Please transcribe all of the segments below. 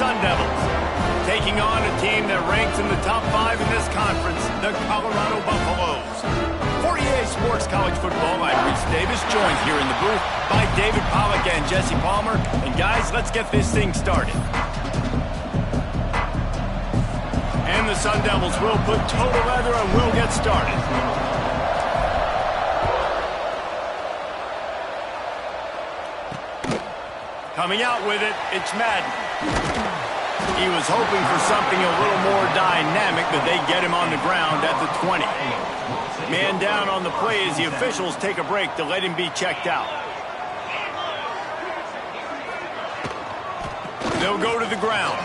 Sun Devils. Taking on a team that ranks in the top 5 in this conference, the Colorado Buffaloes. For EA Sports College Football, I'm Reese Davis, joined here in the booth by David Pollack and Jesse Palmer. And guys, let's get this thing started. And the Sun Devils will put total leather and will get started. Coming out with it, it's Madden. He was hoping for something a little more dynamic, but they get him on the ground at the 20. Man down on the play as the officials take a break to let him be checked out. They'll go to the ground.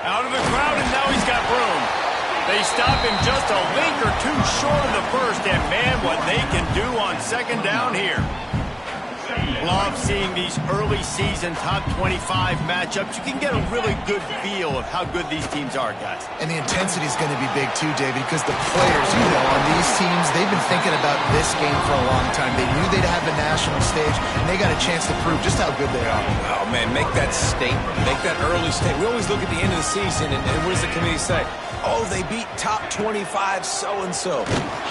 Out of the crowd, and now he's got room. They stop him just a link or two short of the first, and man, what they can do on second down here. Love seeing these early season top 25 matchups. You can get a really good feel of how good these teams are, guys. And the intensity is going to be big too, David, because the players, on these teams, they've been thinking about this game for a long time. They knew they'd have the national stage, and they got a chance to prove just how good they are. Oh, man, make that statement. Make that early statement. We always look at the end of the season, and what does the committee say? Oh, they beat top 25 so-and-so.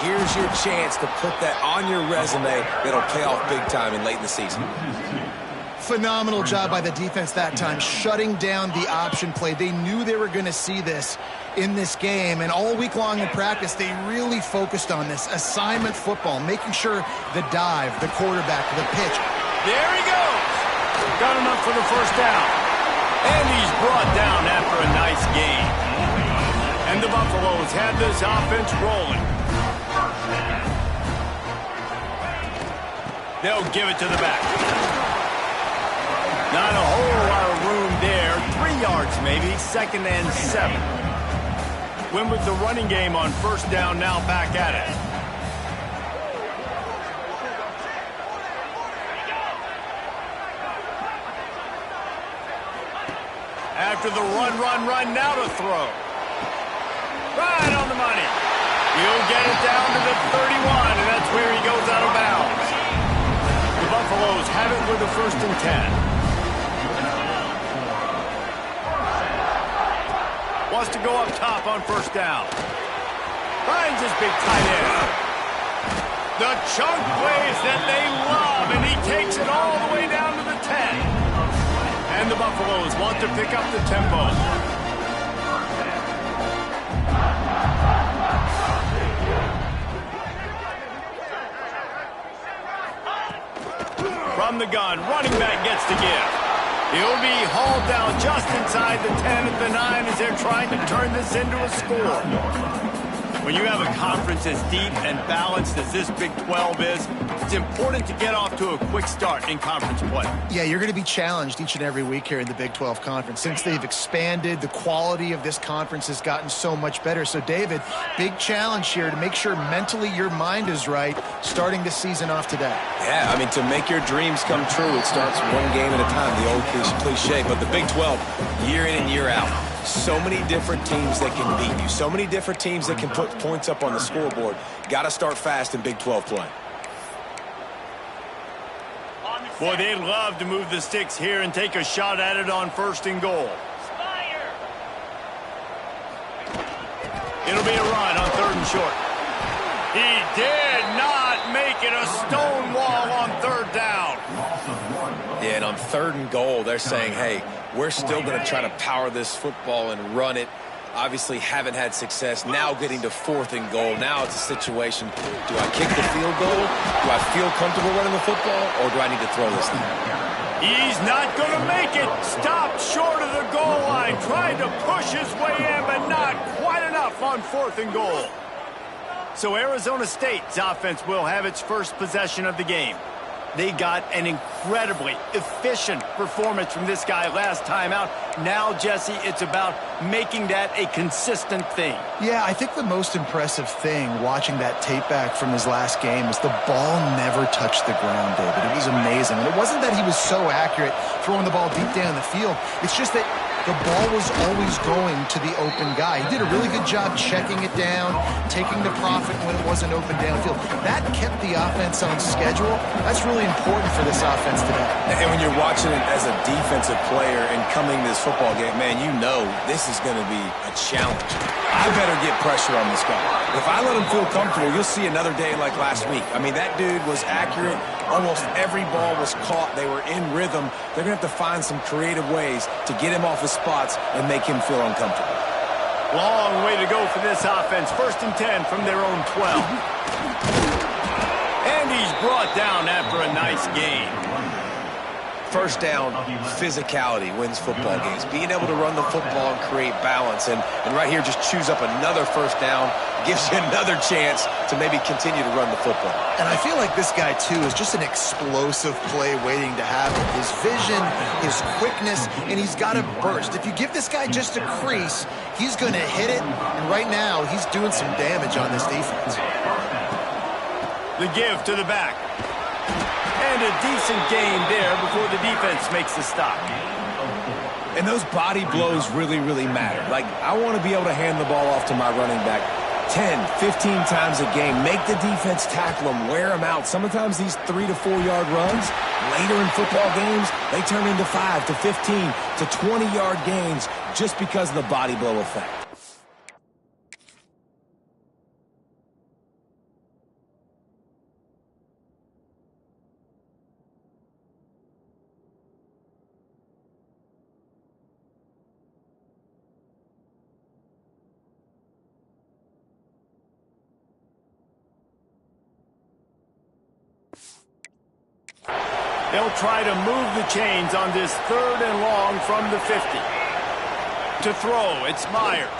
Here's your chance to put that on your resume that'll pay off big time and late in the season. Phenomenal job by the defense that time, shutting down the option play. They knew they were going to see this in this game, and all week long in practice, they really focused on this assignment football, making sure the dive, the quarterback, the pitch. There he goes. Got enough for the first down. And he's brought down after a nice game. And the Buffaloes have this offense rolling. They'll give it to the back. Not a whole lot of room there. 3 yards maybe, 2nd and 7. Win with the running game on first down, now back at it. After the run, now to throw. Right on the money. He'll get it down to the 31, and that's where he goes out of bounds. The Buffaloes have it with the 1st and 10. Wants to go up top on first down. Finds his big tight end. The chunk plays that they love, and he takes it all the way down to the 10. And the Buffaloes want to pick up the tempo. From the gun, running back gets the give. He'll be hauled down just inside the 10 at the 9 as they're trying to turn this into a score. When you have a conference as deep and balanced as this Big 12 is, it's important to get off to a quick start in conference play. Yeah, you're going to be challenged each and every week here in the Big 12 Conference. Since they've expanded, the quality of this conference has gotten so much better. So, David, big challenge here to make sure mentally your mind is right starting the season off today. Yeah, I mean, to make your dreams come true, it starts one game at a time, the old cliche. But the Big 12, year in and year out, so many different teams that can beat you, so many different teams that can put points up on the scoreboard. Got to start fast in Big 12 play. Boy, they'd love to move the sticks here and take a shot at it on 1st and goal. It'll be a run on 3rd and short. He did not make it, a stone wall on 3rd down. Yeah, and on 3rd and goal, they're saying, hey, we're still going to try to power this football and run it. Obviously haven't had success. Now getting to 4th and goal. Now it's a situation, do I kick the field goal? Do I feel comfortable running the football? Or do I need to throw this thing? He's not going to make it. Stopped short of the goal line. Tried to push his way in, but not quite enough on 4th and goal. So Arizona State's offense will have its first possession of the game. They got an incredibly efficient performance from this guy last time out. Now, Jesse, it's about making that a consistent thing. Yeah, I think the most impressive thing watching that tape back from his last game is the ball never touched the ground, David. It was amazing. And it wasn't that he was so accurate throwing the ball deep down the field. It's just that the ball was always going to the open guy. He did a really good job checking it down, taking the profit when it wasn't open downfield. That kept the offense on schedule. That's really important for this offense today. And when you're watching it as a defensive player and coming to this football game, man, you know this is going to be a challenge. I better get pressure on this guy. If I let him feel comfortable, you'll see another day like last week. I mean, that dude was accurate. Almost every ball was caught. They were in rhythm. They're going to have to find some creative ways to get him off his spots and make him feel uncomfortable. Long way to go for this offense. 1st and 10 from their own 12. And he's brought down after a nice gain. First down, physicality wins football games. Being able to run the football and create balance. And right here, just choose up another first down. Gives you another chance to maybe continue to run the football. And I feel like this guy, too, is just an explosive play waiting to happen. His vision, his quickness, and he's got a burst. If you give this guy just a crease, he's going to hit it. And right now, he's doing some damage on this defense. The give to the back. And a decent gain there before the defense makes the stop. And those body blows really, really matter. Like, I want to be able to hand the ball off to my running back 10, 15 times a game. Make the defense tackle them, wear them out. Sometimes these 3 to 4 yard runs, later in football games, they turn into 5 to 15 to 20 yard gains just because of the body blow effect. They'll try to move the chains on this 3rd and long from the 50. To throw, it's Myers.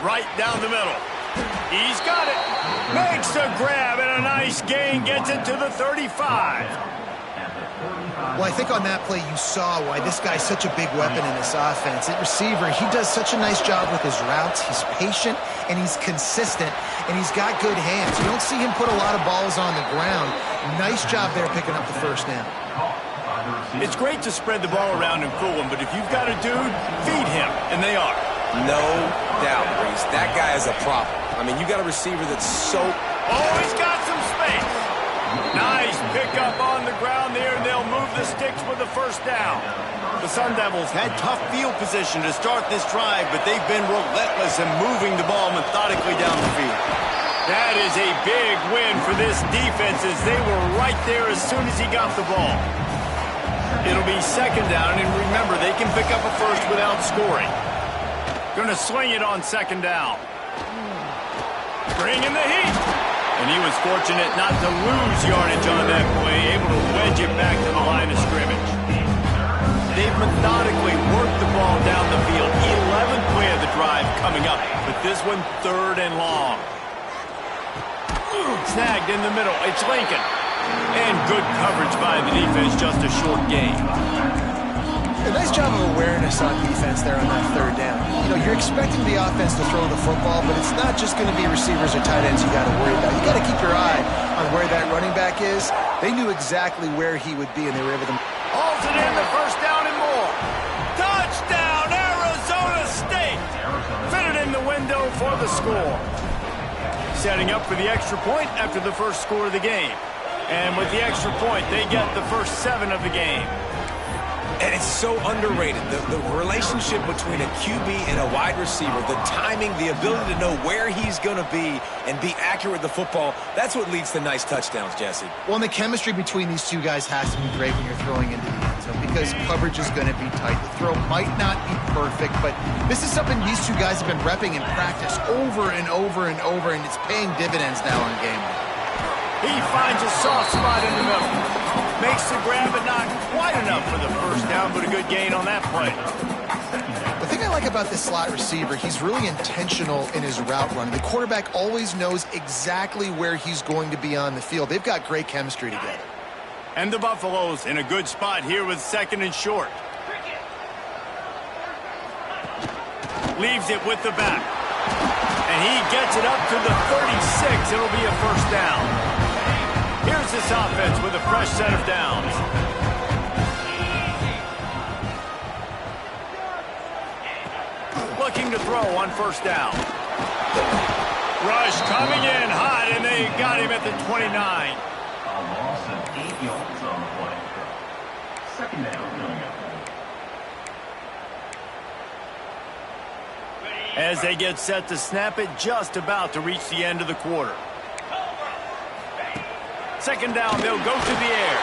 Right down the middle. He's got it. Makes a grab and a nice gain. Gets it to the 35. Well, I think on that play you saw why this guy's such a big weapon in this offense. At receiver, he does such a nice job with his routes. He's patient, and he's consistent, and he's got good hands. You don't see him put a lot of balls on the ground. Nice job there picking up the first down. It's great to spread the ball around and fool him, but if you've got a dude, feed him, and they are. No doubt, Reese. That guy is a problem. I mean, you got a receiver that's so... Oh, he's got some space. Nice pickup on the ground there, and they'll move the sticks with the first down. The Sun Devils had tough field position to start this drive, but they've been relentless in moving the ball methodically down the field. That is a big win for this defense as they were right there as soon as he got the ball. It'll be 2nd down, and remember, they can pick up a first without scoring. Gonna swing it on 2nd down. Bringing the heat. And he was fortunate not to lose yardage on that play, able to wedge it back to the line of scrimmage. They've methodically worked the ball down the field. 11th play of the drive coming up, but this one 3rd and long. Snagged in the middle. It's Lincoln. And good coverage by the defense, just a short gain. A nice job of awareness on defense there on that 3rd down. You know, you're expecting the offense to throw the football, but it's not just going to be receivers or tight ends you got to worry about. You got to keep your eye on where that running back is. They knew exactly where he would be, and they were able to... Hauls it in, the first down and more. Touchdown, Arizona State! Fitted in the window for the score. Setting up for the extra point after the first score of the game. And with the extra point, they get the first 7 of the game. And it's so underrated. The relationship between a QB and a wide receiver, the timing, the ability to know where he's going to be and be accurate with the football, that's what leads to nice touchdowns, Jesse. Well, and the chemistry between these two guys has to be great when you're throwing into the end zone because coverage is going to be tight. The throw might not be perfect, but this is something these two guys have been repping in practice over and over and over, and it's paying dividends now on game day. He finds a soft spot in the middle. Makes the grab, but not quite enough for the first down, but a good gain on that play. The thing I like about this slot receiver, he's really intentional in his route running. The quarterback always knows exactly where he's going to be on the field. They've got great chemistry together. And the Buffaloes in a good spot here with 2nd and short. Leaves it with the back. And he gets it up to the 36. It'll be a first down. Here's this offense with a fresh set of downs. Looking to throw on first down. Rush coming in hot, and they got him at the 29. A loss of 8 yards on the play. Second down coming up. As they get set to snap it, just about to reach the end of the quarter. Second down, they'll go to the air.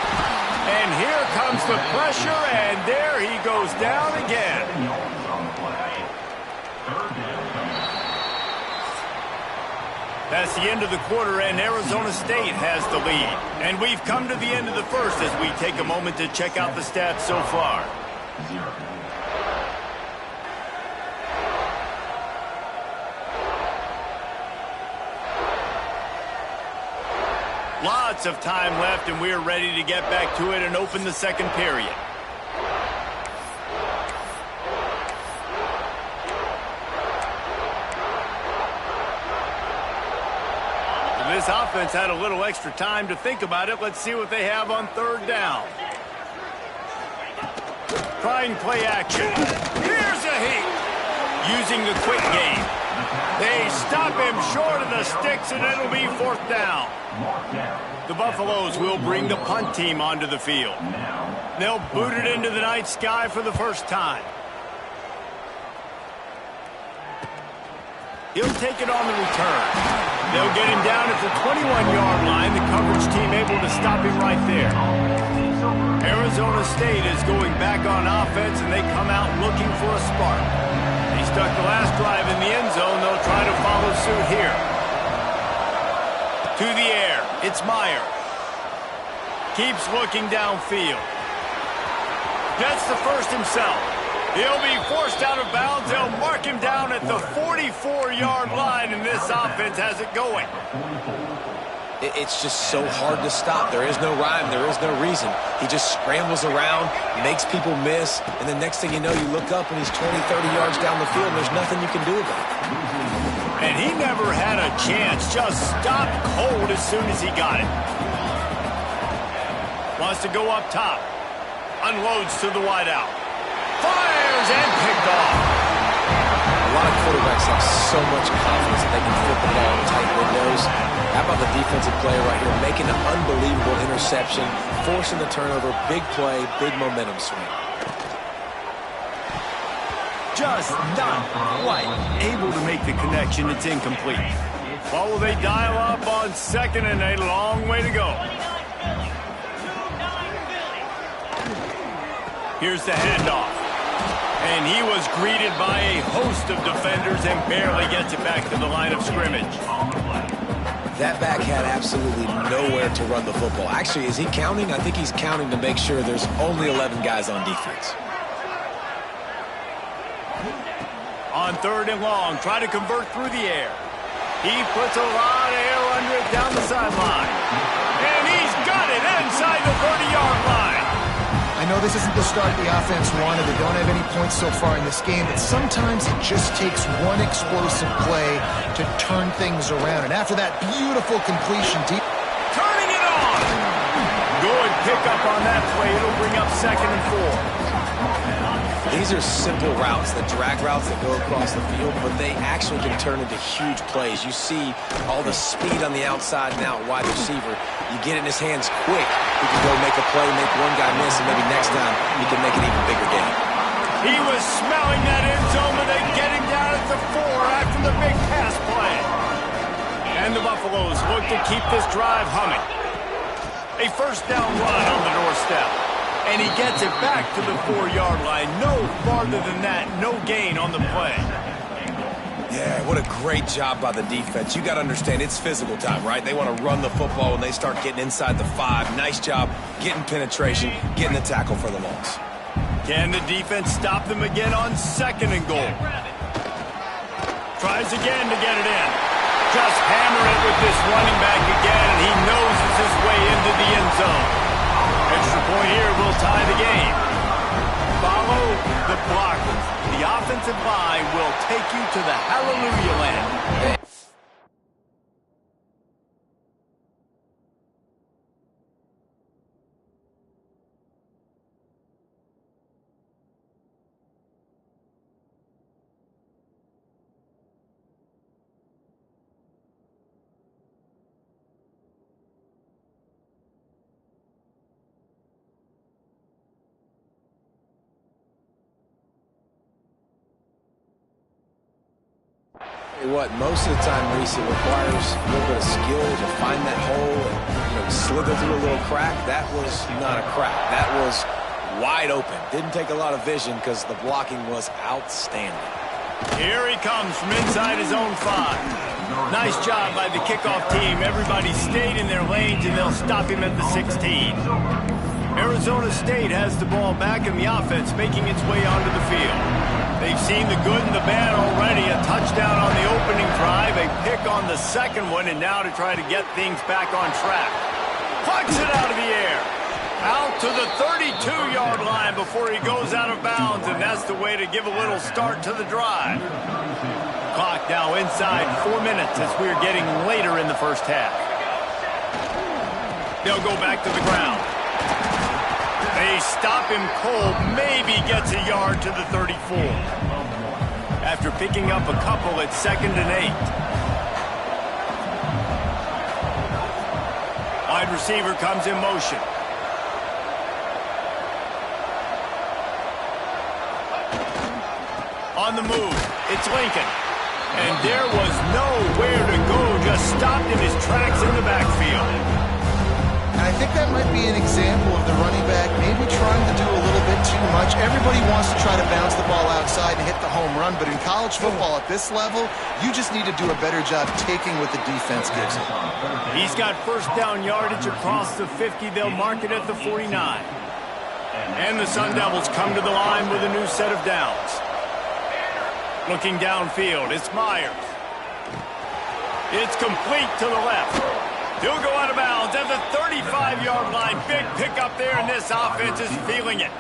And here comes the pressure, and there he goes down again. 7 yards on the play. Third down coming up. That's the end of the quarter, and Arizona State has the lead. And we've come to the end of the first as we take a moment to check out the stats so far. 0. Lots of time left, and we're ready to get back to it and open the second period. This offense had a little extra time to think about it. Let's see what they have on third down. Trying play action. Here's a heat. Using the quick game. They stop him short of the sticks, and it'll be fourth down. The Buffaloes will bring the punt team onto the field. They'll boot it into the night sky for the first time. He'll take it on the return. They'll get him down at the 21-yard line. The coverage team able to stop him right there. Arizona State is going back on offense, and they come out looking for a spark. He stuck the last drive in the end zone. They'll try to follow suit here. To the air. It's Meyer. Keeps looking downfield. Gets the first himself. He'll be forced out of bounds. They'll mark him down at the 44-yard line, and this offense has it going. It's just so hard to stop. There is no rhyme. There is no reason. He just scrambles around, makes people miss, and the next thing you know, you look up and he's 20, 30 yards down the field, and there's nothing you can do about it. And he never had a chance. Just stopped cold as soon as he got it. Wants to go up top. Unloads to the wideout. Fires and picked off. A lot of quarterbacks have so much confidence that they can flip the ball in tight windows. How about the defensive player right here making an unbelievable interception, forcing the turnover, big play, big momentum swing. Just not quite able to make the connection. It's incomplete. Well, will they dial up on second and a long way to go? Here's the handoff. And he was greeted by a host of defenders and barely gets it back to the line of scrimmage. That back had absolutely nowhere to run the football. Actually, is he counting? I think he's counting to make sure there's only 11 guys on defense. On third and long, try to convert through the air. He puts a lot of air under it down the sideline. And he's got it inside the 30-yard line. I know this isn't the start the offense wanted. They don't have any points so far in this game, but sometimes it just takes one explosive play to turn things around. And after that beautiful completion, deep. Turning it on. Good pickup on that play. It'll bring up second and 4. These are simple routes, the drag routes that go across the field, but they actually can turn into huge plays. You see all the speed on the outside now, wide receiver. You get it in his hands quick. He can go make a play, make one guy miss, and maybe next time he can make an even bigger game. He was smelling that end zone, but they get him down at the 4 after the big pass play. And the Buffaloes look to keep this drive humming. A first down run on the doorstep. And he gets it back to the 4-yard line. No farther than that. No gain on the play. Yeah, what a great job by the defense. You got to understand, it's physical time, right? They want to run the football when they start getting inside the 5. Nice job getting penetration, getting the tackle for the loss. Can the defense stop them again on second and goal? Tries again to get it in. Just hammer it with this running back again, and he noses his way into the end zone. Extra point here will tie the game. Follow the blockers. The offensive line will take you to the hallelujah land. What, most of the time, Reese, it requires a little bit of skill to find that hole and slither through a little crack. That was not a crack. That was wide open. Didn't take a lot of vision because the blocking was outstanding. Here he comes from inside his own 5. Nice job by the kickoff team. Everybody stayed in their lanes, and they'll stop him at the 16. Arizona State has the ball back in the offense, making its way onto the field. They've seen the good and the bad already. A touchdown on the opening drive, a pick on the second one, and now to try to get things back on track. Plucks it out of the air. Out to the 32-yard line before he goes out of bounds, and that's the way to give a little start to the drive. Clock now inside 4 minutes as we're getting later in the first half. They'll go back to the ground. They stop him cold, maybe gets a yard to the 34. After picking up a couple at 2nd and 8. Wide receiver comes in motion. On the move, it's Lincoln. And there was nowhere to go, just stopped in his tracks in the backfield. And I think that might be an example of the running back maybe trying to do a little bit too much. Everybody wants to try to bounce the ball outside and hit the home run, but in college football at this level, you just need to do a better job taking what the defense gives him. He's got first down yardage across the 50. They'll mark it at the 49. And the Sun Devils come to the line with a new set of downs. Looking downfield, it's Myers. It's complete to the left. He'll go out of bounds at the 35-yard line. Big pickup there, and this offense is feeling it.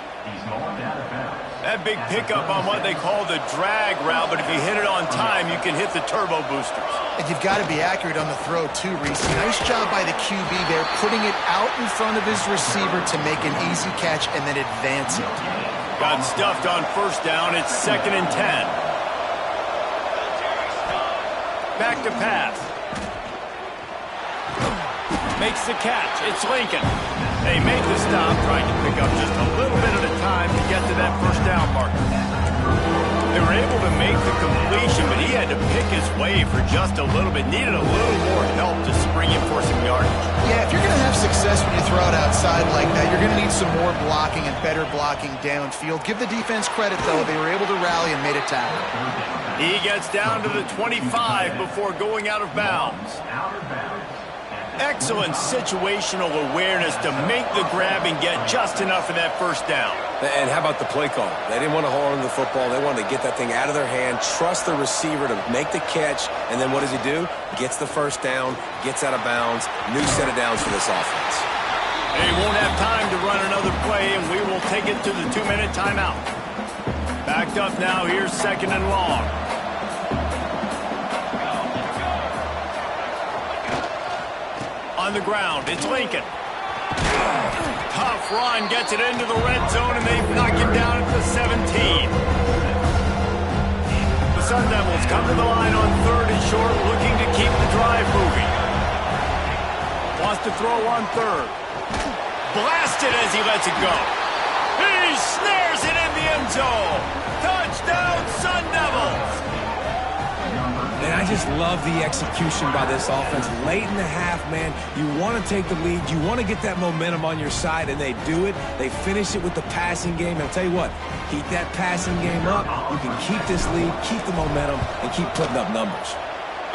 That big pickup on what they call the drag route, but if you hit it on time, you can hit the turbo boosters. And you've got to be accurate on the throw, too, Reese. Nice job by the QB there, putting it out in front of his receiver to make an easy catch and then advance it. Got stuffed on first down. It's 2nd and 10. Back to pass. Makes the catch. It's Lincoln. They make the stop, trying to pick up just a little bit at a time to get to that first down marker. They were able to make the completion, but he had to pick his way for just a little bit. Needed a little more help to spring him for some yardage. Yeah, if you're going to have success when you throw it outside like that, you're going to need some more blocking and better blocking downfield. Give the defense credit, though. They were able to rally and made a tackle. He gets down to the 25 before going out of bounds. Excellent situational awareness to make the grab and get just enough of that first down. And how about the play call? They didn't want to hold on to the football. They wanted to get that thing out of their hand, trust the receiver to make the catch, and then what does he do? Gets the first down, gets out of bounds, new set of downs for this offense. They won't have time to run another play, and we will take it to the 2-minute timeout. Backed up now, here's 2nd and long. On the ground, it's Lincoln. Tough run, gets it into the red zone, and they knock him down at the 17. The Sun Devils come to the line on 3rd and short, looking to keep the drive moving. Wants to throw on 3rd. Blasted as he lets it go. He snares it in the end zone. Touchdown, Sun Devils! And I just love the execution by this offense. Late in the half, man, you want to take the lead. You want to get that momentum on your side, and they do it. They finish it with the passing game. And I'll tell you what, keep that passing game up. You can keep this lead, keep the momentum, and keep putting up numbers.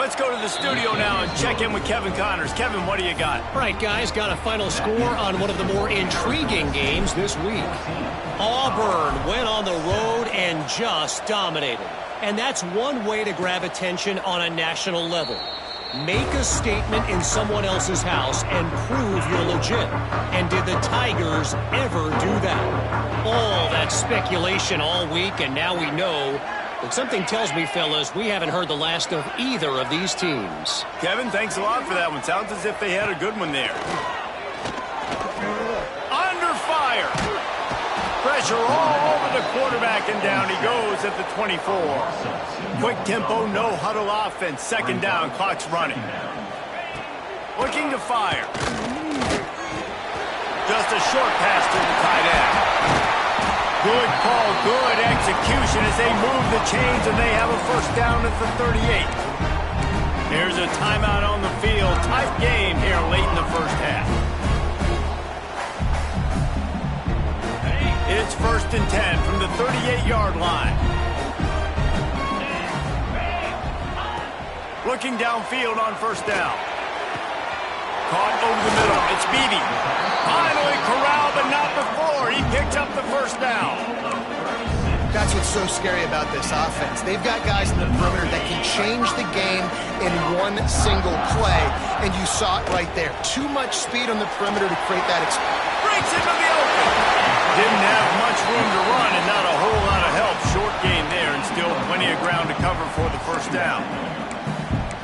Let's go to the studio now and check in with Kevin Connors. Kevin, what do you got? All right, guys, got a final score on one of the more intriguing games this week. Auburn went on the road and just dominated. And that's one way to grab attention on a national level. Make a statement in someone else's house and prove you're legit. And did the Tigers ever do that? All that speculation all week, and now we know. But something tells me, fellas, we haven't heard the last of either of these teams. Kevin, thanks a lot for that one. Sounds as if they had a good one there. Under fire. Pressure all over the quarterback, and down he goes at the 24. Quick tempo, no huddle offense. 2nd down, clock's running. Looking to fire. Just a short pass to the tight end. Good call, good execution as they move the chains, and they have a first down at the 38. Here's a timeout on the field. Tight game here late in the first half. It's 1st and 10 from the 38-yard line. Looking downfield on first down. Caught over the middle. It's Beebe. Finally corralled, but not before. He picks up the first down. That's what's so scary about this offense. They've got guys in the perimeter that can change the game in one single play, and you saw it right there. Too much speed on the perimeter to create that experience. Breaks into the open. Didn't have much room to run and not a whole lot of help. Short gain there and still plenty of ground to cover for the first down.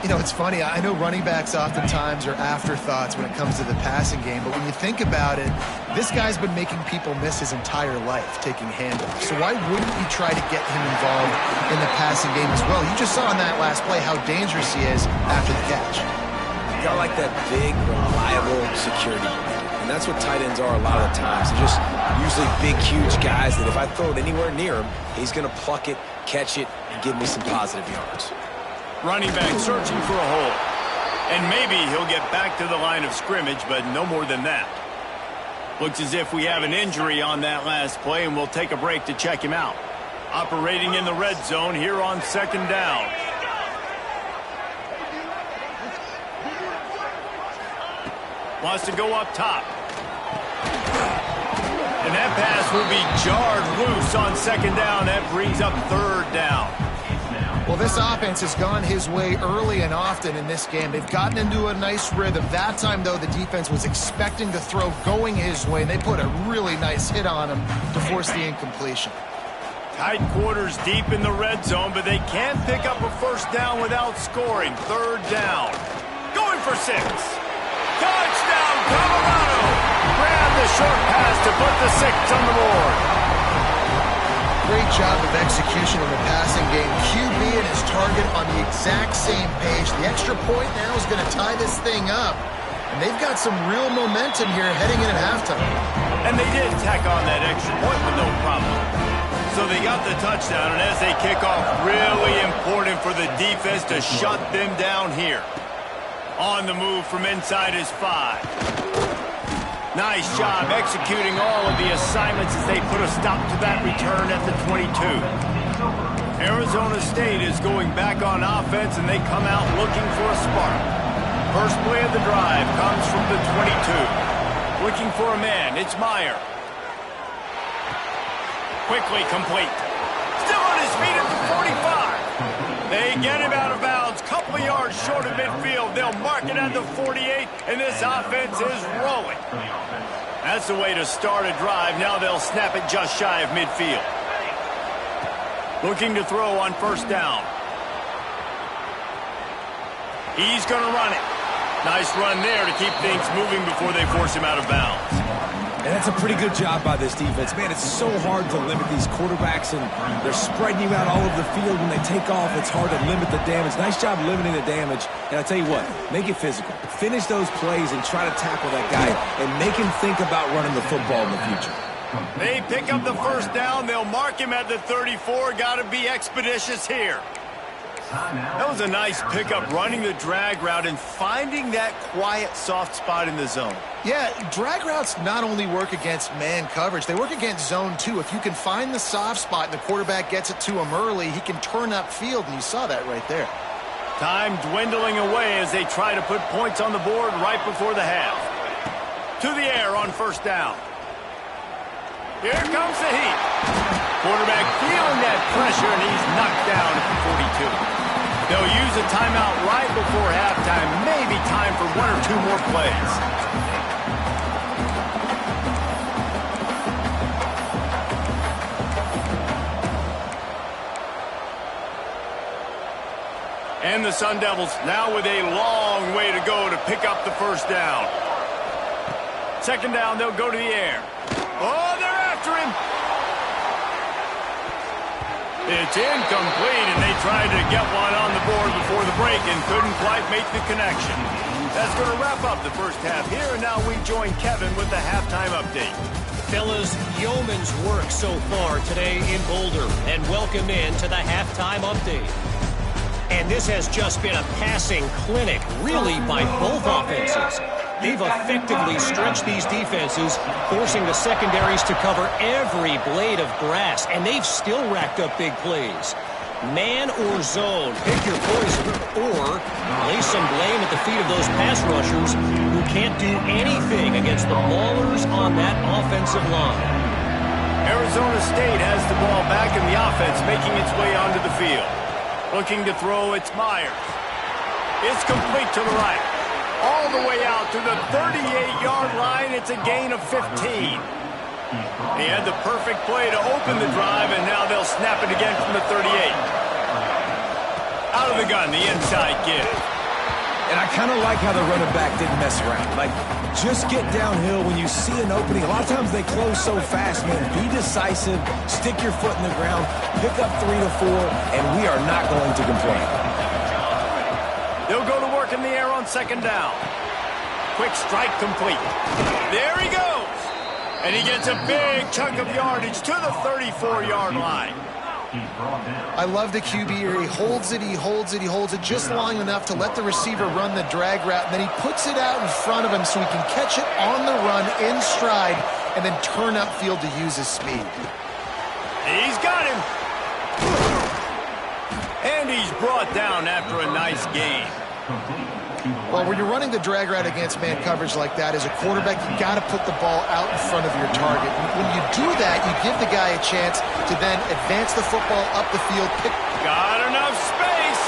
You know, it's funny. I know running backs oftentimes are afterthoughts when it comes to the passing game, but when you think about it, this guy's been making people miss his entire life taking handoffs. So why wouldn't you try to get him involved in the passing game as well? You just saw in that last play how dangerous he is after the catch. You got like that big, reliable security. And that's what tight ends are a lot of the times. They're just usually big, huge guys that if I throw it anywhere near him, he's going to pluck it, catch it, and give me some positive yards. Running back searching for a hole. And maybe he'll get back to the line of scrimmage, but no more than that. Looks as if we have an injury on that last play, and we'll take a break to check him out. Operating in the red zone here on 2nd down. Wants to go up top. And that pass will be jarred loose on 2nd down. That brings up 3rd down. Well, this offense has gone his way early and often in this game. They've gotten into a nice rhythm. That time, though, the defense was expecting to throw going his way, and they put a really nice hit on him to force the incompletion. Tight quarters deep in the red zone, but they can't pick up a first down without scoring. 3rd down. Going for 6. Touchdown, Colorado! Grab the short pass to put the 6 on the board. Great job of execution in the passing game. QB and his target on the exact same page. The extra point now is going to tie this thing up. And they've got some real momentum here heading in at halftime. And they did tack on that extra point with no problem. So they got the touchdown, and as they kick off, really important for the defense to shut them down here. On the move from inside his 5. Nice job executing all of the assignments as they put a stop to that return at the 22. Arizona State is going back on offense, and they come out looking for a spark. First play of the drive comes from the 22. Looking for a man, it's Meyer. Quickly complete. Still on his feet at the 45. They get him out of bounds, couple of yards short of midfield. They'll mark it at the 48, and this offense is rolling. That's the way to start a drive. Now they'll snap it just shy of midfield. Looking to throw on 1st down. He's going to run it. Nice run there to keep things moving before they force him out of bounds. And that's a pretty good job by this defense. Man, it's so hard to limit these quarterbacks, and they're spreading you out all over the field. When they take off, it's hard to limit the damage. Nice job limiting the damage. And I tell you what, make it physical. Finish those plays and try to tackle that guy and make him think about running the football in the future. They pick up the first down. They'll mark him at the 34. Got to be expeditious here. That was a nice pickup, running the drag route and finding that quiet, soft spot in the zone. Yeah, drag routes not only work against man coverage, they work against zone too. If you can find the soft spot and the quarterback gets it to him early, he can turn upfield, and you saw that right there. Time dwindling away as they try to put points on the board right before the half. To the air on 1st down. Here comes the heat. Quarterback feeling that pressure, and he's knocked down at the 42. They'll use a timeout right before halftime. Maybe time for 1 or 2 more plays. And the Sun Devils now with a long way to go to pick up the first down. 2nd down, they'll go to the air. Oh, they're after him. It's incomplete, and they tried to get one on the board before the break and couldn't quite make the connection. That's going to wrap up the first half here, and now we join Kevin with the halftime update. Fellas, yeoman's work so far today in Boulder, and welcome in to the halftime update. And this has just been a passing clinic, really, by both offenses. They've effectively stretched these defenses, forcing the secondaries to cover every blade of grass, and they've still racked up big plays. Man or zone, pick your poison, or lay some blame at the feet of those pass rushers who can't do anything against the maulers on that offensive line. Arizona State has the ball back in the offense, making its way onto the field. Looking to throw, it's Myers. It's complete to the right. All the way out to the 38-yard line. It's a gain of 15. He had the perfect play to open the drive, and now they'll snap it again from the 38. Out of the gun, the inside give. And I kind of like how the running back didn't mess around. Like, just get downhill when you see an opening. A lot of times they close so fast, man. Be decisive, stick your foot in the ground, pick up 3 to 4, and we are not going to complain. They'll go to work in the air on second down. Quick strike complete. There he goes. And he gets a big chunk of yardage to the 34-yard line. I love the QB here. He holds it, he holds it, he holds it just long enough to let the receiver run the drag route, and then he puts it out in front of him so he can catch it on the run in stride and then turn upfield to use his speed. He's got him. And he's brought down after a nice gain. Well, when you're running the drag route against man coverage like that, as a quarterback, you got to put the ball out in front of your target. When you do that, you give the guy a chance to then advance the football up the field. Got enough space.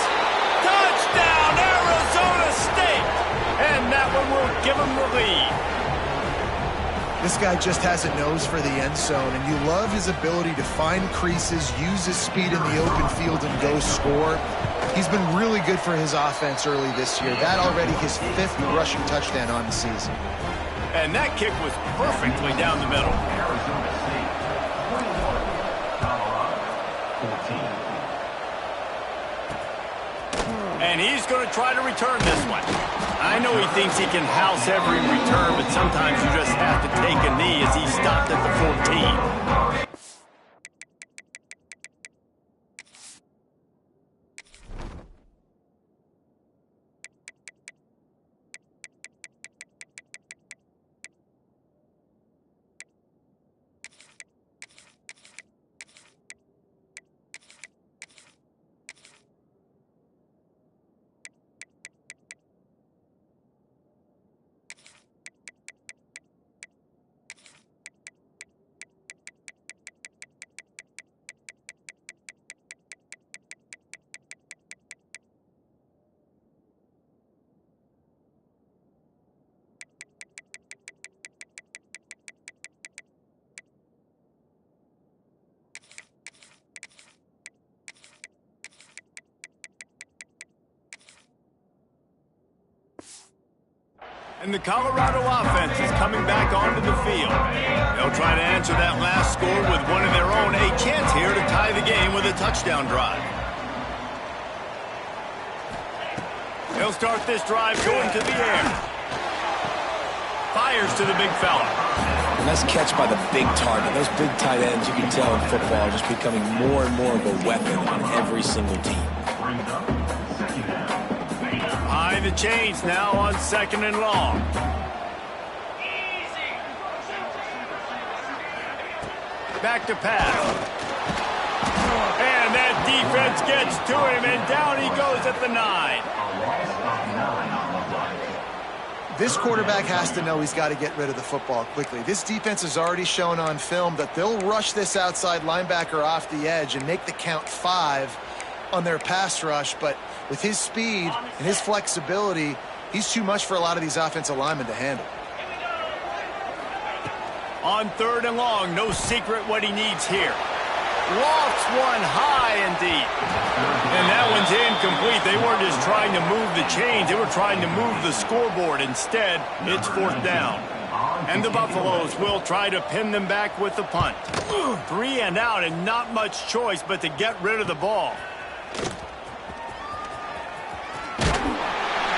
Touchdown, Arizona State. And that one will give him the lead. This guy just has a nose for the end zone, and you love his ability to find creases, use his speed in the open field, and go score. He's been really good for his offense early this year. That already his 5th rushing touchdown on the season. And that kick was perfectly down the middle. Arizona State, 21, Colorado, 14. And he's going to try to return this one. I know he thinks he can house every return, but sometimes you just have to take a knee as he stopped at the 14. And the Colorado offense is coming back onto the field. They'll try to answer that last score with one of their own. A chance here to tie the game with a touchdown drive. They'll start this drive going to the air. Fires to the big fella. And that's catch by the big target. Those big tight ends, you can tell in football, are just becoming more and more of a weapon on every single team. High the chains now on second and long. Back to pass. And that defense gets to him, and down he goes at the 9. This quarterback has to know he's got to get rid of the football quickly. This defense has already shown on film that they'll rush this outside linebacker off the edge and make the count 5 on their pass rush, but with his speed and his flexibility, he's too much for a lot of these offensive linemen to handle. On third and long, no secret what he needs here. Lofts one high and deep. And that one's incomplete. They weren't just trying to move the chains. They were trying to move the scoreboard. Instead, it's 4th down. And the Buffaloes will try to pin them back with the punt. 3 and out, and not much choice but to get rid of the ball.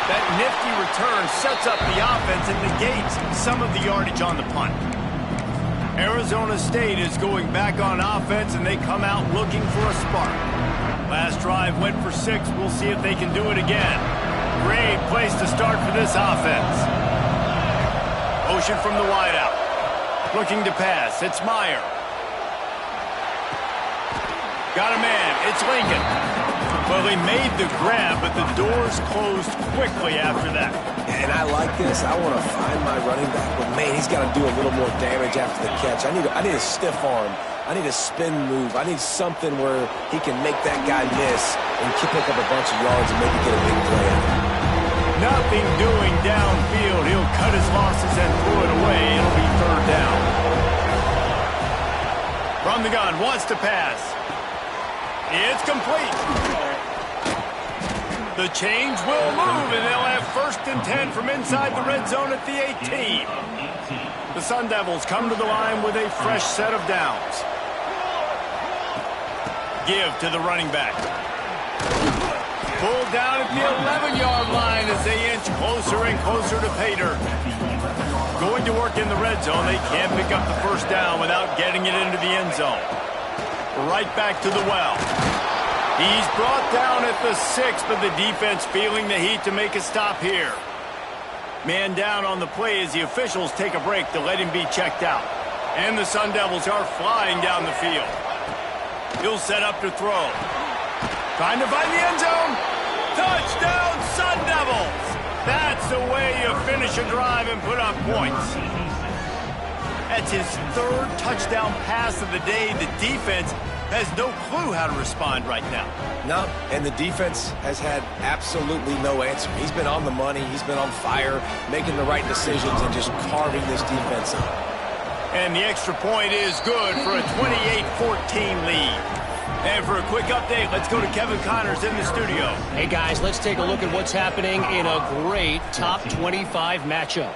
That nifty return sets up the offense and negates some of the yardage on the punt. Arizona State is going back on offense, and they come out looking for a spark. Last drive went for 6. We'll see if they can do it again. Great place to start for this offense. Motion from the wideout. Looking to pass. It's Meyer. Got a man. It's Lincoln. Well, they made the grab, but the doors closed quickly after that. And I like this. I want to find my running back, but man, he's got to do a little more damage after the catch. I need a stiff arm. I need a spin move. I need something where he can make that guy miss and pick up a bunch of yards and maybe get a big play out of it. Nothing doing downfield. He'll cut his losses and throw it away. It'll be 3rd down. From the gun, wants to pass. It's complete. The change will move, and they'll have 1st and 10 from inside the red zone at the 18. The Sun Devils come to the line with a fresh set of downs. Give to the running back. Pulled down at the 11-yard line as they inch closer and closer to pay dirt. Going to work in the red zone. They can't pick up the 1st down without getting it into the end zone. Right back to the well. He's brought down at the 6, but the defense feeling the heat to make a stop here. Man down on the play as the officials take a break to let him be checked out. And the Sun Devils are flying down the field. He'll set up to throw. Trying to find the end zone. Touchdown, Sun Devils! That's the way you finish a drive and put up points. That's his 3rd touchdown pass of the day. The defense has no clue how to respond right now. No, and the defense has had absolutely no answer. He's been on the money. He's been on fire, making the right decisions and just carving this defense up. And the extra point is good for a 28-14 lead. And for a quick update, let's go to Kevin Connors in the studio. Hey, guys, let's take a look at what's happening in a great top 25 matchup.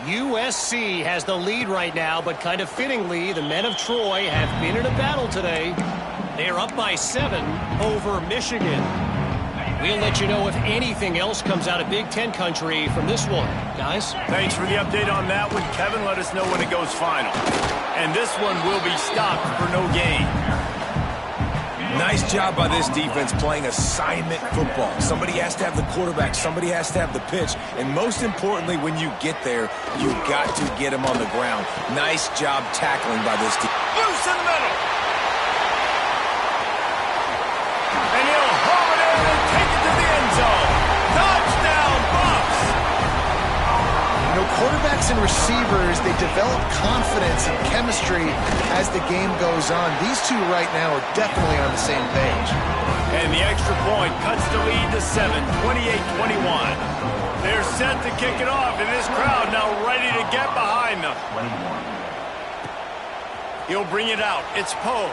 USC has the lead right now, but kind of fittingly, the men of Troy have been in a battle today. They're up by 7 over Michigan. We'll let you know if anything else comes out of Big Ten country from this one. Guys? Thanks for the update on that one, Kevin. Let us know when it goes final. And this one will be stopped for no gain. Nice job by this defense playing assignment football. Somebody has to have the quarterback. Somebody has to have the pitch. And most importantly, when you get there, you got to get him on the ground. Nice job tackling by this team. Loose in the middle. And he'll haul it in and take it to the end zone. Touchdown, Buffs! You know, quarterbacks and receivers, they develop confidence and chemistry as the game goes on. These two right now are definitely on the same page. And the extra point cuts the lead to 7, 28-21. They're set to kick it off, and this crowd now ready to get behind them. He'll bring it out. It's Poe.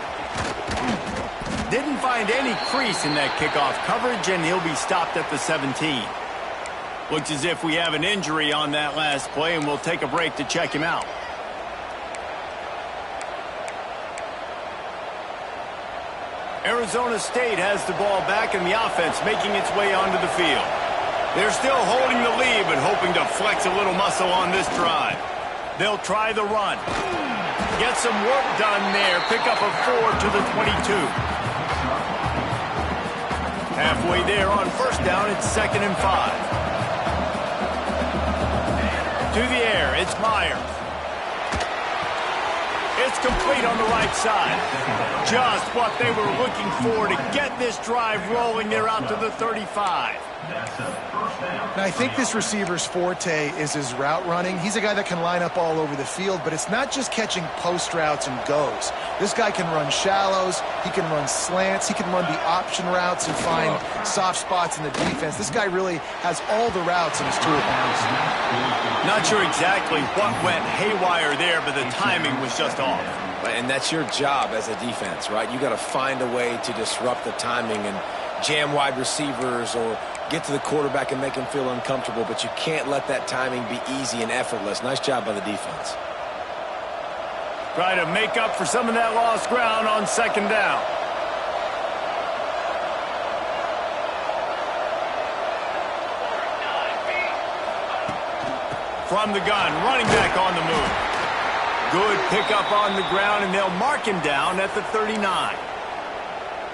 Didn't find any crease in that kickoff coverage, and he'll be stopped at the 17. Looks as if we have an injury on that last play, and we'll take a break to check him out. Arizona State has the ball back in the offense, making its way onto the field. They're still holding the lead, but hoping to flex a little muscle on this drive. They'll try the run. Get some work done there. Pick up a 4 to the 22. Halfway there on 1st down, it's 2nd and 5. To the air, it's Meyer. It's complete on the right side. Just what they were looking for to get this drive rolling. They're out to the 35. Now, I think this receiver's forte is his route running. He's a guy that can line up all over the field, but it's not just catching post routes and goes. This guy can run shallows, he can run slants, he can run the option routes and find soft spots in the defense. This guy really has all the routes in his toolbox. Not sure exactly what went haywire there, but the timing was just off. And that's your job as a defense, right? You got to find a way to disrupt the timing and jam wide receivers or get to the quarterback and make him feel uncomfortable, but you can't let that timing be easy and effortless. Nice job by the defense. Try to make up for some of that lost ground on 2nd down. From the gun, running back on the move. Good pickup on the ground, and they'll mark him down at the 39.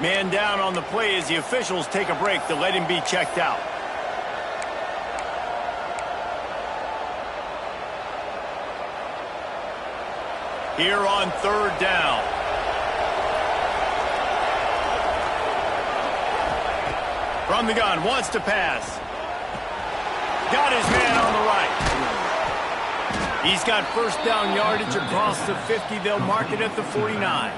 Man down on the play as the officials take a break to let him be checked out. Here on third down. From the gun, wants to pass. Got his man on the right. He's got first down yardage across the 50. They'll mark it at the 49.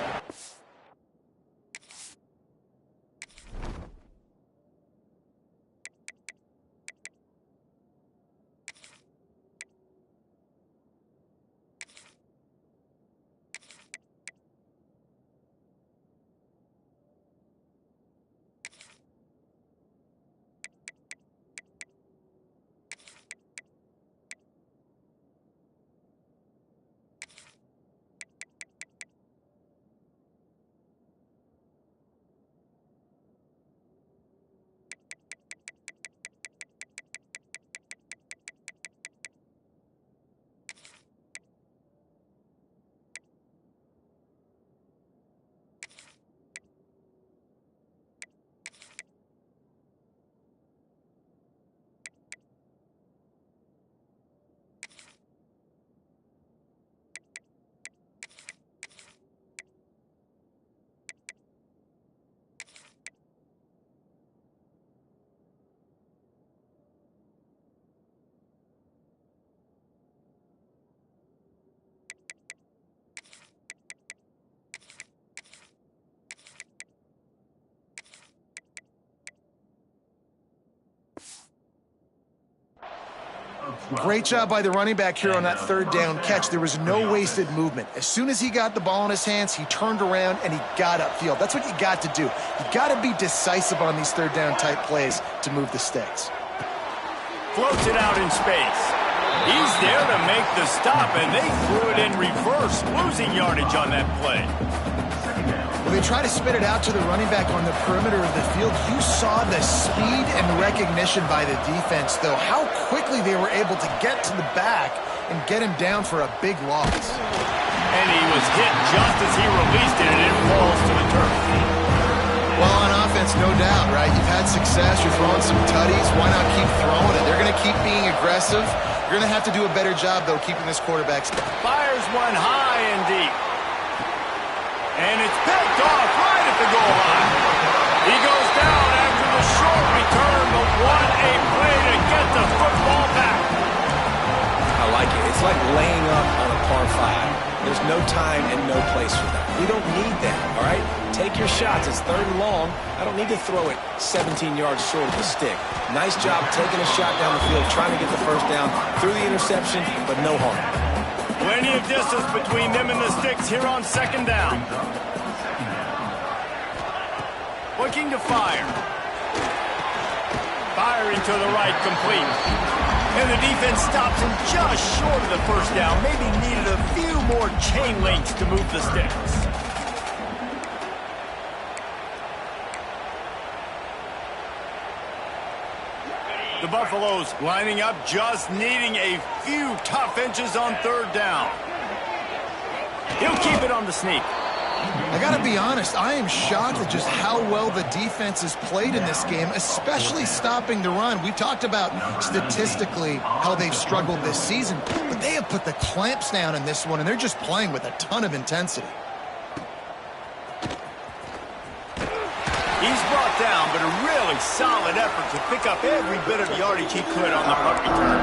Great job by the running back here on that third down catch. There was no wasted movement. As soon as he got the ball in his hands, he turned around and he got upfield. That's what you got to do. You got to be decisive on these third down type plays to move the sticks. Floats it out in space. He's there to make the stop, and they threw it in reverse, losing yardage on that play. When they try to spit it out to the running back on the perimeter of the field, you saw the speed and recognition by the defense, though, how quickly they were able to get to the back and get him down for a big loss. And he was hit just as he released it, and it falls to the turf. Well, on offense, no doubt, right? You've had success. You're throwing some tutties. Why not keep throwing it? They're going to keep being aggressive. You're going to have to do a better job, though, keeping this quarterback steady. Fires one high and deep. And it's picked off right at the goal line. He goes down after the short return, but what a play to get the football back. I like it. It's like laying up on a par 5. There's no time and no place for that. We don't need that, all right? Take your shots. It's third and long. I don't need to throw it 17 yards short of the stick. Nice job taking a shot down the field, trying to get the first down through the interception, but no harm. Plenty of distance between them and the sticks here on second down. Looking to fire. Firing to the right, complete. And the defense stops him just short of the first down. Maybe needed a few more chain links to move the sticks. The Buffaloes lining up, just needing a few tough inches on third down. He'll keep it on the sneak. I got to be honest, I am shocked at just how well the defense has played in this game, especially stopping the run. We talked about statistically how they've struggled this season, but they have put the clamps down in this one, and they're just playing with a ton of intensity. He's brought down, but a really solid effort to pick up every bit of yardage he could on the punt return.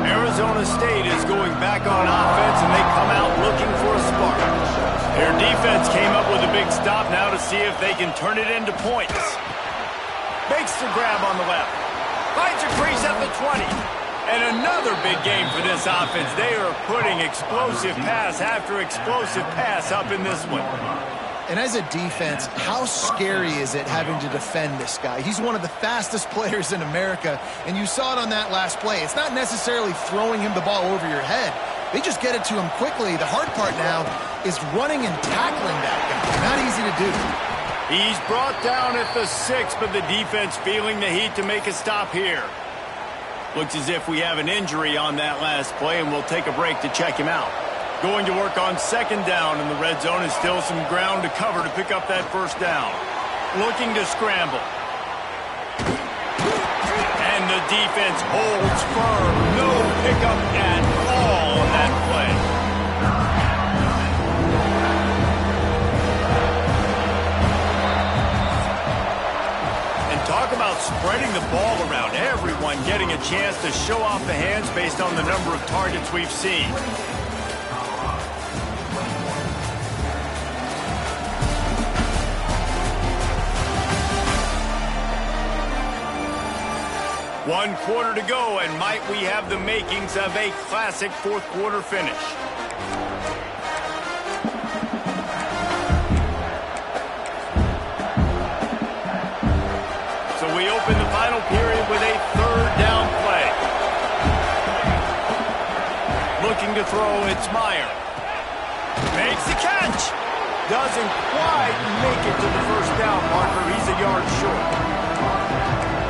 Arizona State is going back on offense, and they come out looking for a spark. Their defense came up with a big stop now to see if they can turn it into points. Makes the grab on the left. Finds a crease at the 20. And another big game for this offense. They are putting explosive pass after explosive pass up in this one. And as a defense, how scary is it having to defend this guy? He's one of the fastest players in America, and you saw it on that last play. It's not necessarily throwing him the ball over your head. They just get it to him quickly. The hard part now is running and tackling that guy. Not easy to do. He's brought down at the 6, but the defense feeling the heat to make a stop here. Looks as if we have an injury on that last play, and we'll take a break to check him out. Going to work on second down in the red zone, and still some ground to cover to pick up that first down. Looking to scramble. And the defense holds firm. No pickup at all on that play. And talk about spreading the ball around. Everyone getting a chance to show off the hands based on the number of targets we've seen. One quarter to go, and might we have the makings of a classic fourth quarter finish. So we open the final period with a third down play. Looking to throw, it's Meyer. Makes the catch. Doesn't quite make it to the first down marker. He's a yard short.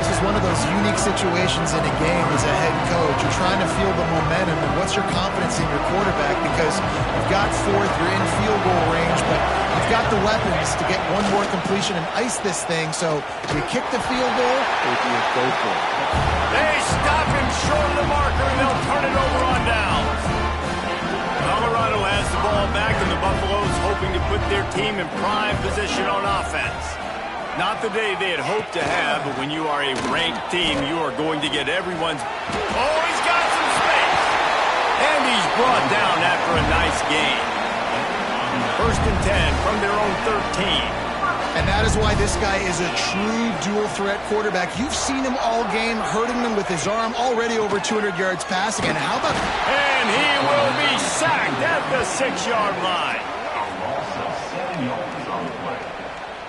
This is one of those unique situations in a game as a head coach. You're trying to feel the momentum, and what's your confidence in your quarterback? Because you've got fourth, you're in field goal range, but you've got the weapons to get one more completion and ice this thing. So do you kick the field goal, or do you go for it? They stop him short of the marker, and they'll turn it over on downs. Colorado has the ball back, and the Buffaloes hoping to put their team in prime position on offense. Not the day they had hoped to have, but when you are a ranked team, you are going to get everyone's... Oh, he's got some space! And he's brought down after a nice gain. First and 10 from their own 13. And that is why this guy is a true dual-threat quarterback. You've seen him all game, hurting them with his arm, already over 200 yards passing. And how about... And he will be sacked at the 6-yard line. A loss of 7 yards on the play.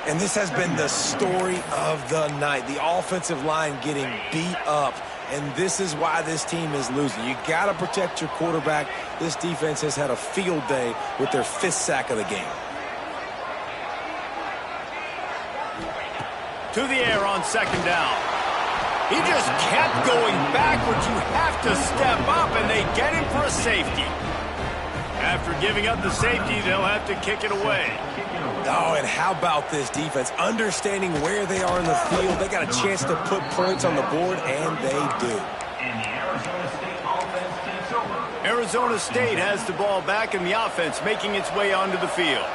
And this has been the story of the night. The offensive line getting beat up. And this is why this team is losing. You got to protect your quarterback. This defense has had a field day with their 5th sack of the game. To the air on second down. He just kept going backwards. You have to step up, and they get him for a safety. After giving up the safety, they'll have to kick it away. Oh, and how about this defense? Understanding where they are in the field. They got a chance to put points on the board, and they do. And the Arizona State offense takes over. Arizona State has the ball back, and the offense making its way onto the field.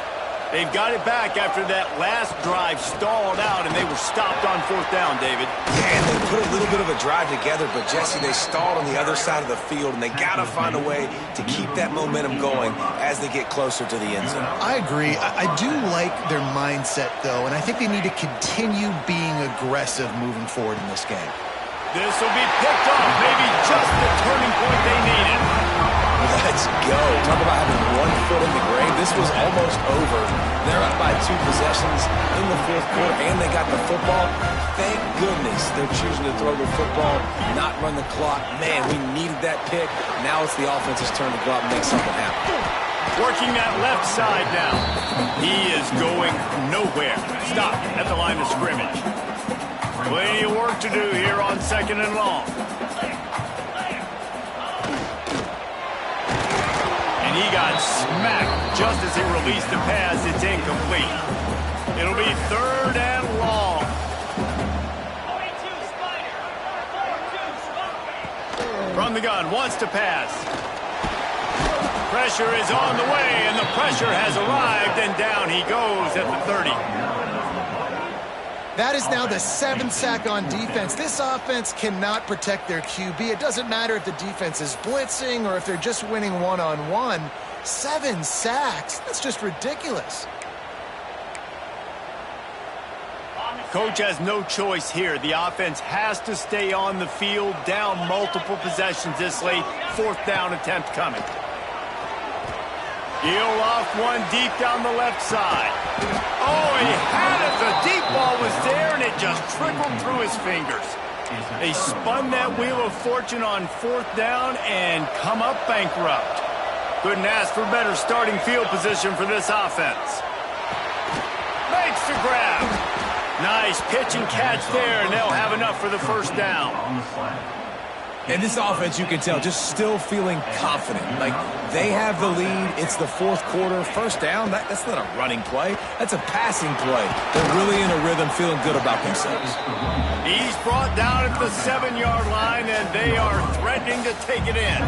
They've got it back after that last drive stalled out, and they were stopped on fourth down, David. Yeah, and they put a little bit of a drive together, but, Jesse, they stalled on the other side of the field, and they got to find a way to keep that momentum going as they get closer to the end zone. I agree. I do like their mindset, though, and I think they need to continue being aggressive moving forward in this game. This will be picked off, maybe just the turning point they needed. Let's go. Talk about having one foot in the grave. This was almost over. They're up by 2 possessions in the fourth quarter, and they got the football. Thank goodness they're choosing to throw the football, not run the clock. Man, we needed that pick. Now it's the offense's turn to go out and make something happen. Working that left side now. He is going nowhere. Stop at the line of scrimmage. Plenty of work to do here on second and long. He got smacked just as he released the pass. It's incomplete. It'll be third and long. From the gun, wants to pass. Pressure is on the way, and the pressure has arrived, and down he goes at the 30. That is now the 7th sack on defense. This offense cannot protect their QB. It doesn't matter if the defense is blitzing or if they're just winning one-on-one. 7 sacks. That's just ridiculous. Coach has no choice here. The offense has to stay on the field, down multiple possessions this late. 4th down attempt coming. He'll off one deep down the left side. Oh, he had it. The deep ball was there, and it just trickled through his fingers. They spun that wheel of fortune on 4th down and come up bankrupt. Couldn't ask for better starting field position for this offense. Makes the grab. Nice pitch and catch there, and they'll have enough for the first down. And this offense, you can tell, just still feeling confident. Like, they have the lead. It's the fourth quarter. First down, that's not a running play. That's a passing play. They're really in a rhythm, feeling good about themselves. He's brought down at the 7-yard line, and they are threatening to take it in.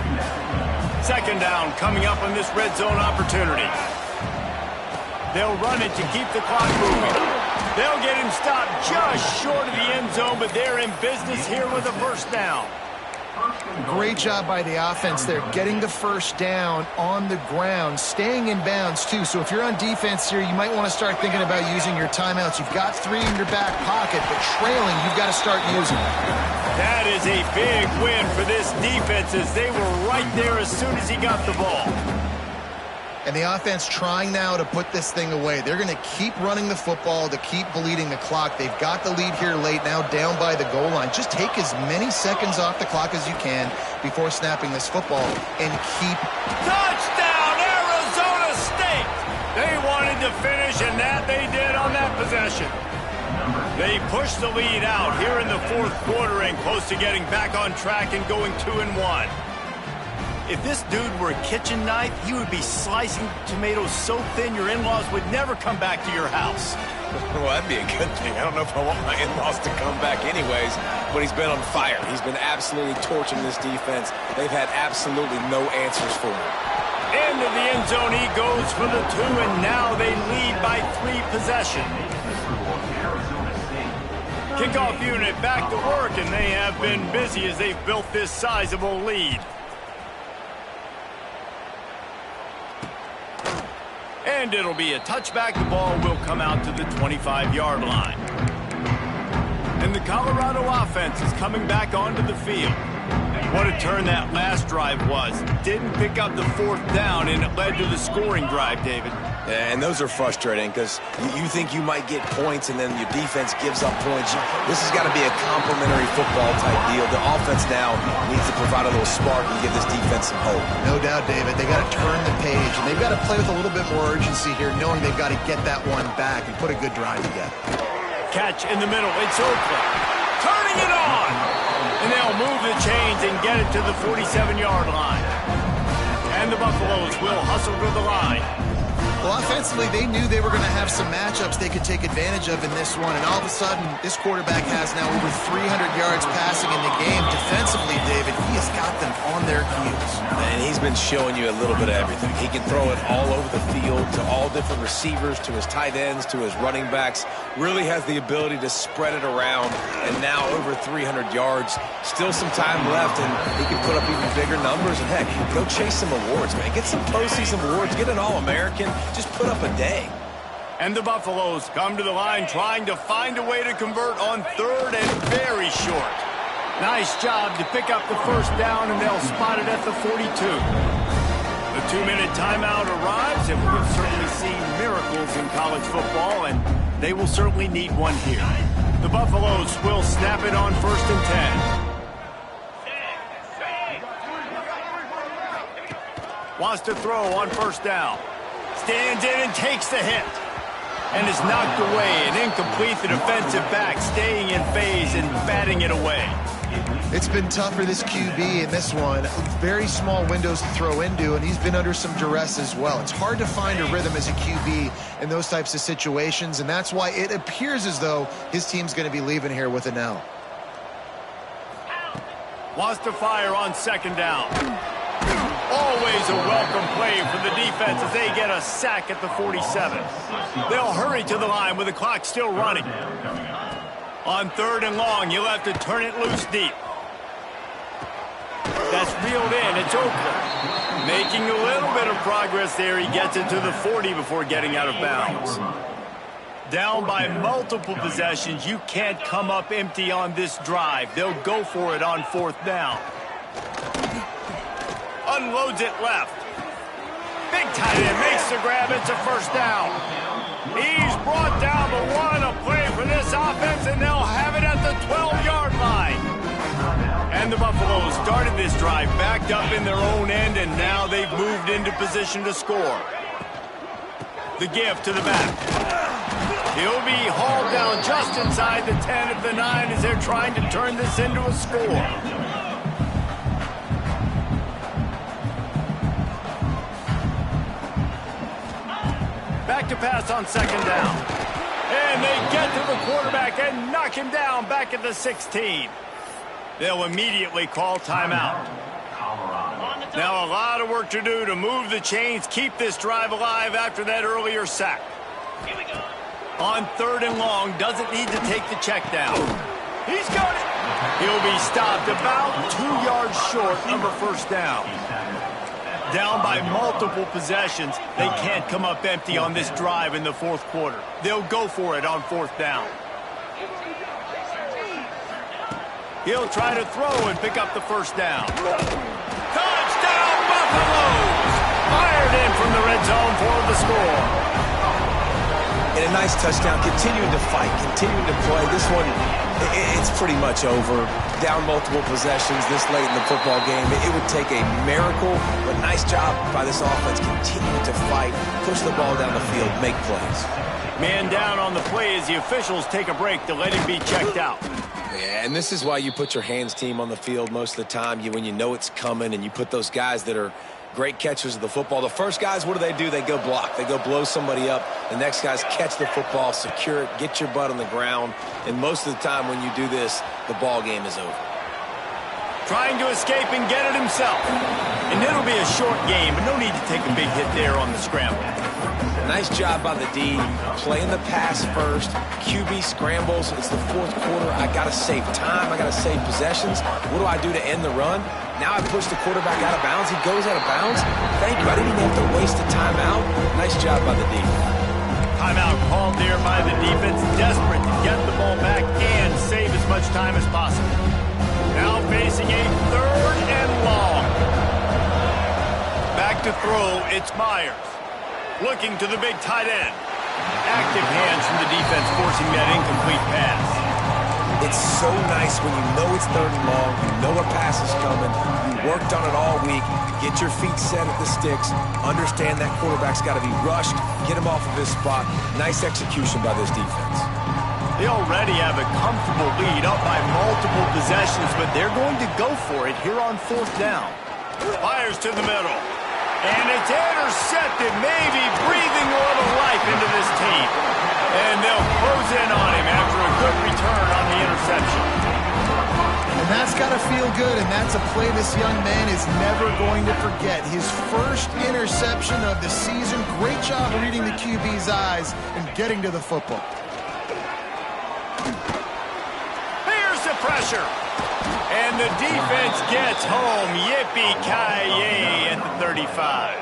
Second down coming up on this red zone opportunity. They'll run it to keep the clock moving. They'll get him stopped just short of the end zone, but they're in business here with a first down. Great job by the offense there, getting the first down on the ground, staying in bounds too. So if you're on defense here, you might want to start thinking about using your timeouts. You've got 3 in your back pocket, but trailing, you've got to start using them. That is a big win for this defense as they were right there as soon as he got the ball. And the offense trying now to put this thing away. They're going to keep running the football to keep bleeding the clock. They've got the lead here late, now down by the goal line. Just take as many seconds off the clock as you can before snapping this football and keep... Touchdown, Arizona State! They wanted to finish, and that they did on that possession. They pushed the lead out here in the fourth quarter and close to getting back on track and going 2-1. If this dude were a kitchen knife, he would be slicing tomatoes so thin your in-laws would never come back to your house. Well, that'd be a good thing. I don't know if I want my in-laws to come back anyways, but he's been on fire. He's been absolutely torching this defense. They've had absolutely no answers for him. Into the end zone he goes for the 2, and now they lead by 3 possessions. Kickoff unit back to work, and they have been busy as they've built this sizable lead. And it'll be a touchback. The ball will come out to the 25-yard line. And the Colorado offense is coming back onto the field. What a turn that last drive was. Didn't pick up the 4th down, and it led to the scoring drive, David. Yeah, and those are frustrating because you think you might get points and then your defense gives up points. This has got to be a complimentary football type deal. The offense now needs to provide a little spark and give this defense some hope. No doubt, David. They got to turn the page, and they've got to play with a little bit more urgency here, knowing they've got to get that one back and put a good drive together. Catch in the middle. It's Oakland. Turning it on! And they'll move the chains and get it to the 47-yard line. And the Buffaloes will hustle to the line. Well, offensively, they knew they were going to have some matchups they could take advantage of in this one, and all of a sudden, this quarterback has now over 300 yards passing in the game. Defensively, David, he has got them on their heels. And he's been showing you a little bit of everything. He can throw it all over the field to all different receivers, to his tight ends, to his running backs. Really has the ability to spread it around, and now over 300 yards. Still some time left, and he can put up even bigger numbers. And heck, go chase some awards, man. Get some postseason awards. Get an All-American. Just put up a day. And the Buffaloes come to the line trying to find a way to convert on 3rd and very short. Nice job to pick up the first down, and they'll spot it at the 42. The 2-minute timeout arrives, and we've certainly seen miracles in college football, and they will certainly need one here. The Buffaloes will snap it on 1st and 10. Wants to throw on 1st down. Stands in and takes the hit. And is knocked away and incomplete. The defensive back staying in phase and batting it away. It's been tough for this QB in this one. Very small windows to throw into, and he's been under some duress as well. It's hard to find a rhythm as a QB in those types of situations, and that's why it appears as though his team's going to be leaving here with an L. Wants to fire on 2nd down. Always a welcome play for the defense as they get a sack at the 47. They'll hurry to the line with the clock still running. On 3rd and long, you'll have to turn it loose deep. That's reeled in. It's Oakland. Making a little bit of progress there. He gets it to the 40 before getting out of bounds. Down by multiple possessions. You can't come up empty on this drive. They'll go for it on 4th down. Unloads it left. Big tight end makes the grab. It's a first down. He's brought down the one. A play for this offense, and they'll have it at the 12-yard line. And the Buffaloes started this drive backed up in their own end, and now they've moved into position to score. The give to the back. He'll be hauled down just inside the 10 at the 9 as they're trying to turn this into a score. Back to pass on second down. And they get to the quarterback and knock him down back at the 16. They'll immediately call timeout. Now a lot of work to do to move the chains, keep this drive alive after that earlier sack. On 3rd and long, doesn't need to take the check down. He's got it. He'll be stopped about 2 yards short of a first down. Down by multiple possessions, they can't come up empty on this drive in the 4th quarter. They'll go for it on 4th down. He'll try to throw and pick up the first down. Touchdown, Buffaloes! Fired in from the red zone for the score. And a nice touchdown, continuing to fight, continuing to play. This one, it's pretty much over. Down multiple possessions this late in the football game. It would take a miracle, but nice job by this offense continuing to fight, push the ball down the field, make plays. Man down on the play as the officials take a break to let him be checked out. Yeah, and this is why you put your hands team on the field most of the time when you know it's coming, and you put those guys that are great catchers of the football. The first guys, what do? They go block. They go blow somebody up. The next guys catch the football, secure it, get your butt on the ground. And most of the time when you do this, the ball game is over. Trying to escape and get it himself. And it'll be a short game, but no need to take a big hit there on the scramble. Nice job by the D, playing the pass first. QB scrambles. It's the 4th quarter. I got to save time. I got to save possessions. What do I do to end the run? Now I push the quarterback out of bounds. He goes out of bounds. Thank you. I didn't even have to waste a timeout. Nice job by the D. Timeout called there by the defense. Desperate to get the ball back and save as much time as possible. Now facing a 3rd and long. Back to throw. It's Myers. Looking to the big tight end. Active hands from the defense forcing that incomplete pass. It's so nice when you know it's 3rd and long, you know a pass is coming, you worked on it all week, get your feet set at the sticks, understand that quarterback's got to be rushed, get him off of his spot. Nice execution by this defense. They already have a comfortable lead up by multiple possessions, but they're going to go for it here on 4th down. Fires to the middle. And it's intercepted, maybe breathing a little life into this team. And they'll close in on him after a good return on the interception. And that's got to feel good, and that's a play this young man is never going to forget. His first interception of the season. Great job of reading the QB's eyes and getting to the football. Here's the pressure. And the defense gets home. Yippee-ki-yay at the 35.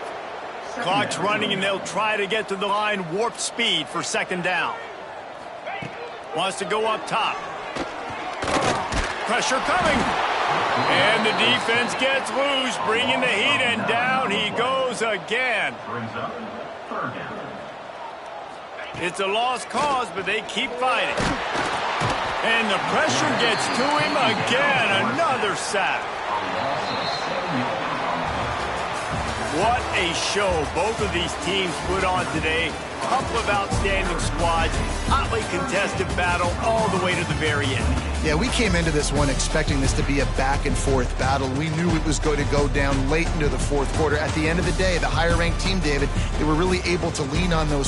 Clock's running, and they'll try to get to the line. Warp speed for 2nd down. Wants to go up top. Pressure coming. And the defense gets loose, bringing the heat, and down he goes again. Brings up 3rd down. It's a lost cause, but they keep fighting. And the pressure gets to him again. Another sack. What a show both of these teams put on today. Couple of outstanding squads. Hotly contested battle all the way to the very end. Yeah, we came into this one expecting this to be a back-and-forth battle. We knew it was going to go down late into the 4th quarter. At the end of the day, the higher-ranked team, David, they were really able to lean on those